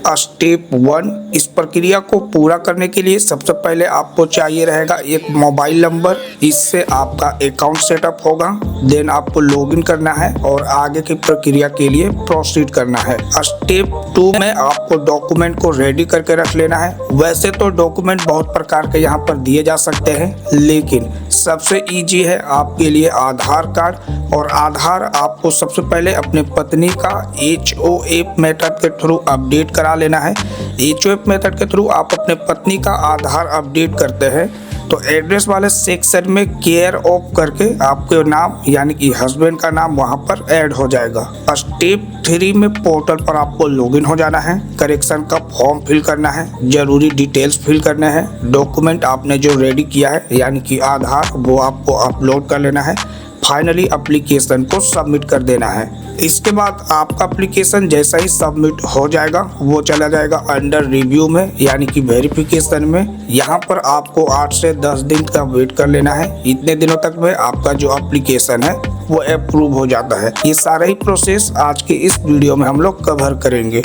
Step 1, इस प्रक्रिया को पूरा करने के लिए सबसे पहले आपको चाहिए रहेगा एक मोबाइल नंबर। इससे आपका अकाउंट सेटअप होगा। देन आपको लॉगिन करना है और आगे की प्रक्रिया के लिए प्रोसीड करना है। स्टेप 2 में आपको डॉक्यूमेंट को रेडी करके रख लेना है। वैसे तो डॉक्यूमेंट बहुत प्रकार के यहाँ पर दिए जा सकते हैं, लेकिन सबसे इजी है आपके लिए आधार कार्ड। और आधार आपको सबसे पहले अपने पत्नी का HOF मेथड के थ्रू अपडेट करा लेना है। HOF मेथड के थ्रू आप अपने पत्नी का आधार अपडेट करते हैं तो एड्रेस वाले सेक्शन में केयर ऑफ करके आपके नाम यानी कि हस्बैंड का नाम वहां पर ऐड हो जाएगा। स्टेप 3 में पोर्टल पर आपको लॉगिन हो जाना है। करेक्शन का फॉर्म फिल करना है, जरूरी डिटेल्स फिल करने हैं। डॉक्यूमेंट आपने जो रेडी किया है यानी कि आधार, वो आपको अपलोड कर लेना है। फाइनली एप्लीकेशन को सबमिट कर देना है। इसके बाद आपका एप्लीकेशन जैसा ही सबमिट हो जाएगा वो चला जाएगा अंडर रिव्यू में यानी कि वेरिफिकेशन में। यहाँ पर आपको 8 से 10 दिन का वेट कर लेना है। इतने दिनों तक में आपका जो एप्लीकेशन है वो अप्रूव हो जाता है। ये सारा ही प्रोसेस आज के इस वीडियो में हम लोग कवर करेंगे।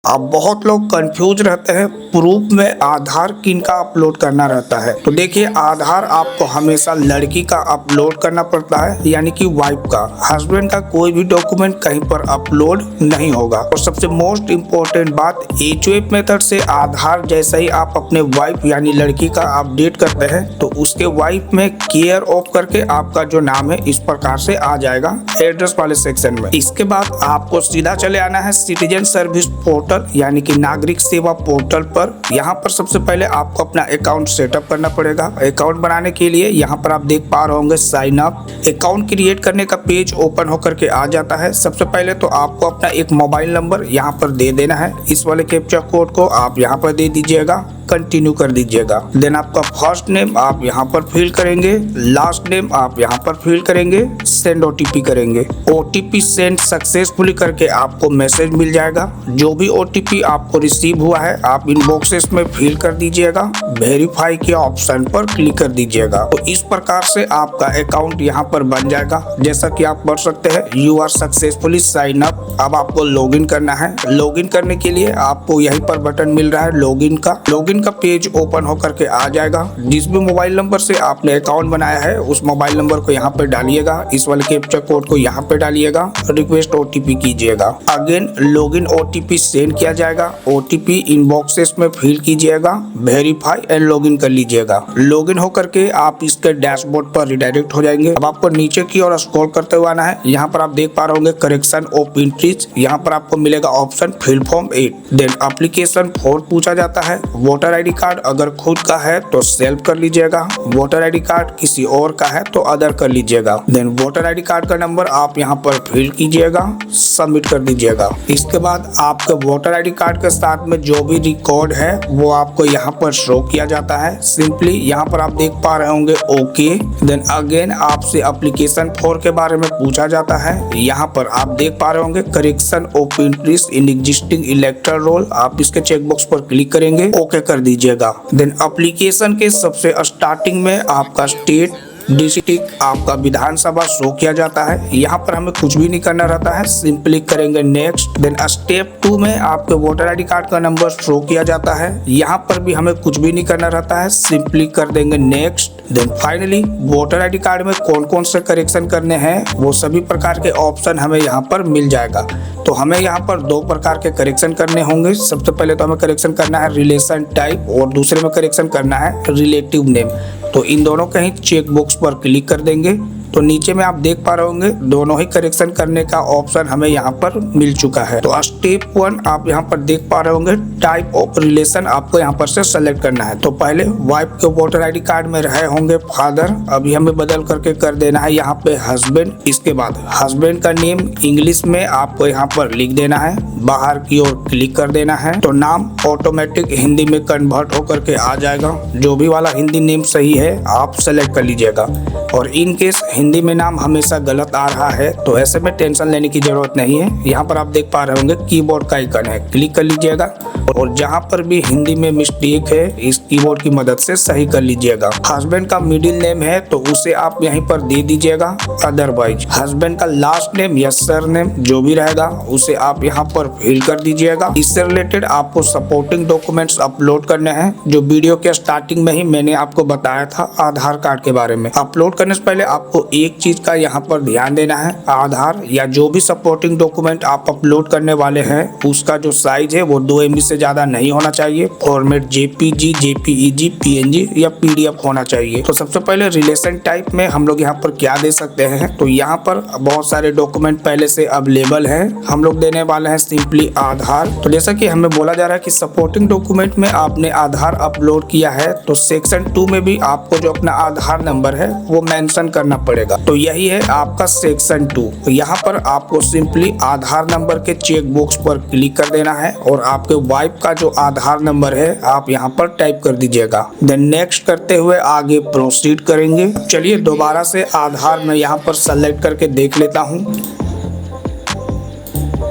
अब बहुत लोग कंफ्यूज रहते हैं प्रूफ में आधार किन का अपलोड करना रहता है। तो देखिए, आधार आपको हमेशा लड़की का अपलोड करना पड़ता है यानी कि वाइफ का। हस्बैंड का कोई भी डॉक्यूमेंट कहीं पर अपलोड नहीं होगा। और सबसे मोस्ट इम्पोर्टेंट बात, HOF मेथड से आधार जैसा ही आप अपने वाइफ यानी लड़की का अपडेट करते हैं तो उसके वाइफ में केयर ऑफ करके आपका जो नाम है इस प्रकार से आ जाएगा एड्रेस वाले सेक्शन में। इसके बाद आपको सीधा चले आना है सिटीजन सर्विस पोर्टल यानी कि नागरिक सेवा पोर्टल पर। यहाँ पर सबसे पहले आपको अपना अकाउंट सेटअप करना पड़ेगा। अकाउंट बनाने के लिए यहाँ पर आप देख पा रहे होंगे साइन अप। अकाउंट क्रिएट करने का पेज ओपन होकर के आ जाता है। सबसे पहले तो आपको अपना एक मोबाइल नंबर यहाँ पर दे देना है। इस वाले कैप्चा कोड को आप यहाँ पर दे दीजिएगा, कंटिन्यू कर दीजिएगा। देन आपका फर्स्ट नेम आप यहाँ पर फिल करेंगे, लास्ट नेम आप यहाँ पर फिल करेंगे, सेंड OTP करेंगे। OTP सेंड सक्सेसफुली करके आपको मैसेज मिल जाएगा। जो भी OTP आपको रिसीव हुआ है आप इन बॉक्सेस में फिल कर दीजिएगा। वेरीफाई के ऑप्शन पर क्लिक कर दीजिएगा। तो इस प्रकार से आपका अकाउंट यहाँ पर बन जाएगा। जैसा कि आप पढ़ सकते हैं, you are successfully sign up. अब आपको लॉगिन करना है। लॉगिन करने के लिए आपको यहीं पर बटन मिल रहा है लॉगिन का। लॉगिन का पेज ओपन होकर के आ जाएगा। जिस भी मोबाइल नंबर से आपने अकाउंट बनाया है उस मोबाइल नंबर को यहाँ पे डालिएगा। इस वाले कैप्चा कोड को यहाँ पे डालिएगा, रिक्वेस्ट OTP कीजिएगा। अगेन लॉगिन OTP सेंड किया जाएगा। OTP इन बॉक्सेस में फिल कीजिएगा, वेरीफाई एंड लॉगिन कर लीजिएगा। लॉगिन होकर के आप इसके डैशबोर्ड पर रिडायरेक्ट हो जाएंगे। अब आपको नीचे की ओर स्क्रॉल करते हुए आना है। यहाँ पर आप देख पा रहे होंगे करेक्शन ऑफ एंट्रीज। यहाँ पर आपको मिलेगा option fill form 8। Then application 4 पूछा जाता है। वोटर ID कार्ड अगर खुद का है तो सेल्फ कर लीजिएगा। वोटर ID कार्ड किसी और का है तो अदर कर लीजिएगा। देन वोटर ID कार्ड का नंबर आप यहाँ पर फिल कीजिएगा, सबमिट कर दीजिएगा। इसके बाद आपके वोटर ID कार्ड के साथ में जो भी रिकॉर्ड है वो आपको यहाँ पर शो किया जाता है। सिंपली यहाँ पर आप देख पा रहे होंगे ओके। देन अगेन आपसे एप्लीकेशन 4 के बारे में पूछा जाता है। यहाँ पर आप देख पा रहे होंगे correction of entries in existing electoral roll. आप इसके चेकबॉक्स पर क्लिक करेंगे, ओके कर दीजिएगा। देन एप्लीकेशन के सबसे स्टार्टिंग में आपका स्टेट, डिस्ट्रिक्ट, आपका विधानसभा शो किया जाता है। यहाँ पर हमें कुछ भी नहीं करना रहता है, सिंपली करेंगे नेक्स्ट। देन स्टेप 2 में आपके वोटर ID कार्ड का नंबर शो किया जाता है। यहाँ पर भी हमें कुछ भी नहीं करना रहता है, सिंपली कर देंगे next. Then finally voter ID card में कौन कौन से करेक्शन करने हैं वो सभी प्रकार के ऑप्शन हमें यहाँ पर मिल जाएगा। तो हमें यहाँ पर 2 प्रकार के करेक्शन करने होंगे। सबसे पहले तो हमें करेक्शन करना है रिलेशन टाइप और दूसरे में करेक्शन करना है रिलेटिव नेम। तो इन दोनों के ही चेक बॉक्स पर क्लिक कर देंगे तो नीचे में आप देख पा रहे होंगे दोनों ही करेक्शन करने का ऑप्शन हमें यहाँ पर मिल चुका है। तो स्टेप 1 आप यहाँ पर देख पा रहे होंगे टाइप ऑफ रिलेशन आपको यहाँ पर से सेलेक्ट करना है। तो पहले वाइफ के वोटर ID कार्ड में रहे होंगे फादर, अभी हमें बदल करके कर देना है यहाँ पे हस्बैंड। इसके बाद हस्बैंड का नेम इंग्लिश में आपको यहाँ पर लिख देना है, बाहर की ओर क्लिक कर देना है। तो नाम ऑटोमेटिक हिंदी में कन्वर्ट होकर के आ जाएगा। जो भी वाला हिंदी नेम सही है आप सेलेक्ट कर लीजिएगा। और इन केस हिंदी में नाम हमेशा गलत आ रहा है, तो ऐसे में टेंशन लेने की जरूरत नहीं है। यहाँ पर आप देख पा रहे होंगे कीबोर्ड का आइकन है, क्लिक कर लीजिएगा और जहाँ पर भी हिंदी में मिस्टेक है इस कीबोर्ड की मदद से सही कर लीजिएगा। हस्बैंड का मिडिल नेम है तो उसे आप यहीं पर दे दीजिएगा, अदरवाइज हस्बैंड का लास्ट नेम या सरनेम जो भी रहेगा उसे आप यहाँ पर फिल कर दीजिएगा। इससे रिलेटेड आपको सपोर्टिंग डॉक्यूमेंट्स अपलोड करने हैं, जो वीडियो के स्टार्टिंग में ही मैंने आपको बताया था आधार कार्ड के बारे में। अपलोड करने से पहले आपको एक चीज का यहाँ पर ध्यान देना है, आधार या जो भी सपोर्टिंग डॉक्यूमेंट आप अपलोड करने वाले हैं उसका जो साइज है वो 2 MB से ज्यादा नहीं होना चाहिए। फॉर्मेट JPG, JPEG, PNG या PDF होना चाहिए। तो सबसे पहले रिलेशन टाइप में हम लोग यहाँ पर क्या दे सकते हैं, तो यहाँ पर बहुत सारे डॉक्यूमेंट पहले से अवेलेबल है, हम लोग देने वाले हैं सिंपली आधार। तो जैसा कि हमें बोला जा रहा है कि सपोर्टिंग डॉक्यूमेंट में आपने आधार अपलोड किया है तो सेक्शन 2 में भी आपको जो अपना आधार नंबर है वो मेंशन करना पड़ेगा। तो यही है आपका सेक्शन 2। तो यहाँ पर आपको सिंपली आधार नंबर के चेक बॉक्स पर क्लिक कर देना है और आपके वाइफ का जो आधार नंबर है आप यहाँ पर टाइप कर दीजिएगा। देन नेक्स्ट करते हुए आगे प्रोसीड करेंगे। चलिए दोबारा से आधार में यहाँ पर सेलेक्ट करके देख लेता हूँ।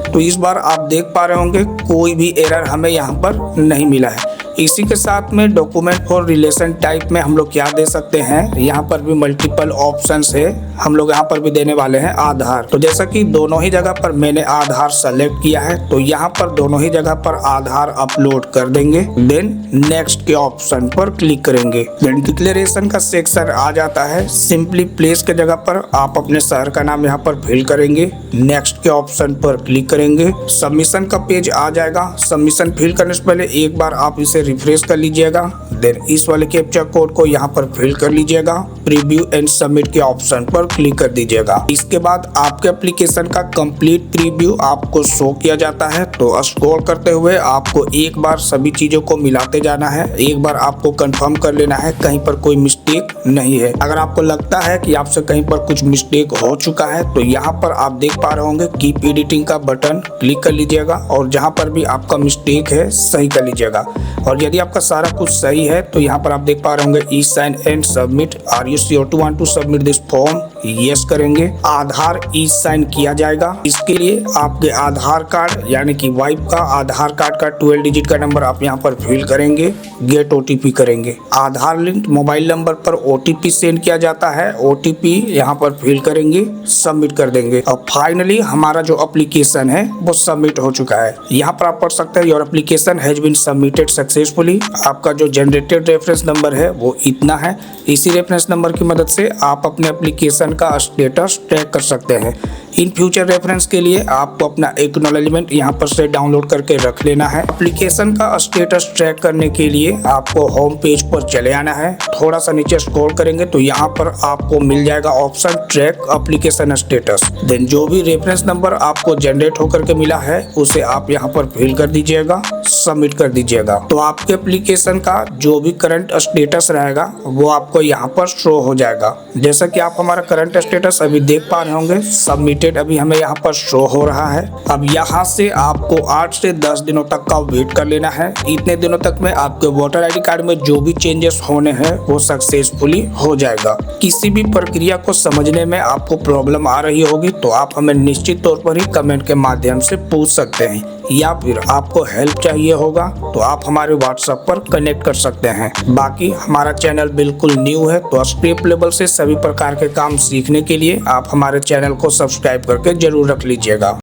तो इस बार आप देख पा रहे होंगे कोई भी एरर हमें यहाँ पर नहीं मिला है। इसी के साथ में डॉक्यूमेंट फॉर रिलेशन टाइप में हम लोग क्या दे सकते हैं, यहाँ पर भी मल्टीपल ऑप्शंस है, हम लोग यहाँ पर भी देने वाले हैं आधार। तो जैसा कि दोनों ही जगह पर मैंने आधार सेलेक्ट किया है तो यहाँ पर दोनों ही जगह पर आधार अपलोड कर देंगे। देन नेक्स्ट के ऑप्शन पर क्लिक करेंगे। देन डिक्लेरेशन का सेक्शन आ जाता है, सिंपली प्लेस के जगह पर आप अपने शहर का नाम यहाँ पर फिल करेंगे। नेक्स्ट के ऑप्शन पर क्लिक करेंगे, सबमिशन का पेज आ जाएगा। सबमिशन फिल करने से पहले एक बार आप इसे रिफ्रेश कर लीजिएगा। देन इस वाले कैप्चा कोड को यहाँ पर फिल कर लीजिएगा। प्रीव्यू एंड सबमिट के ऑप्शन पर क्लिक कर दीजिएगा। इसके बाद आपके एप्लीकेशन का कंप्लीट प्रीव्यू आपको शो किया जाता है। तो स्क्रॉल करते हुए आपको एक बार सभी चीजों को मिलाते जाना है, एक बार आपको कंफर्म कर लेना है कहीं पर कोई मिस्टेक नहीं है। अगर आपको लगता है कि आपसे कहीं पर कुछ मिस्टेक हो चुका है तो यहाँ पर आप देख पा रहे होंगे कीप एडिटिंग का बटन क्लिक कर लीजिएगा और जहाँ पर भी आपका मिस्टेक है सही कर लीजिएगा। और यदि आपका सारा कुछ सही है तो यहाँ पर आप देख पा रहे होंगे e sign and submit. Are you sure to want to submit this form? Yes करेंगे। आधार ई साइन किया जाएगा। इसके लिए आपके आधार कार्ड यानी कि वाइफ का आधार कार्ड का 12 डिजिट का नंबर आप यहाँ पर फिल करेंगे। गेट OTP करेंगे। आधार लिंक मोबाइल नंबर पर OTP सेंड किया जाता है, OTP यहाँ पर फिल करेंगे, सबमिट कर देंगे। और फाइनली हमारा जो एप्लीकेशन है वो सबमिट हो चुका है। यहाँ पर आप पढ़ सकते हैं your application has been submitted successfully. आपका जो जनरेटेड रेफरेंस नंबर है वो इतना है। इसी रेफरेंस नंबर की मदद से आप अपने एप्लीकेशन का स्टेटस ट्रैक कर सकते हैं। इन फ्यूचर रेफरेंस के लिए आपको अपना एक्नॉलेजमेंट यहाँ पर से डाउनलोड करके रख लेना है। एप्लीकेशन का स्टेटस ट्रैक करने के लिए आपको होम पेज पर चले आना है। थोड़ा सा नीचे स्क्रॉल करेंगे तो यहाँ पर आपको मिल जाएगा option track application status. Then जो भी रेफरेंस नंबर आपको जनरेट होकर के मिला है उसे आप यहाँ पर फिल कर दीजिएगा, सबमिट कर दीजिएगा। तो आपके एप्लीकेशन का जो भी करंट स्टेटस रहेगा वो आपको यहाँ पर शो हो जाएगा। जैसा कि आप हमारा करंट स्टेटस अभी देख पा रहे होंगे, सबमिटेड अभी हमें यहाँ पर शो हो रहा है। अब यहाँ से आपको 8 से 10 दिनों तक का वेट कर लेना है। इतने दिनों तक में आपके वोटर ID कार्ड में जो भी चेंजेस होने हैं वो सक्सेसफुली हो जाएगा। किसी भी प्रक्रिया को समझने में आपको प्रॉब्लम आ रही होगी तो आप हमें निश्चित तौर पर ही कमेंट के माध्यम से पूछ सकते हैं, या फिर आपको हेल्प चाहिए होगा तो आप हमारे WhatsApp पर कनेक्ट कर सकते हैं। बाकी हमारा चैनल बिल्कुल न्यू है तो स्टेप लेवल से सभी प्रकार के काम सीखने के लिए आप हमारे चैनल को सब्सक्राइब करके जरूर रख लीजिएगा।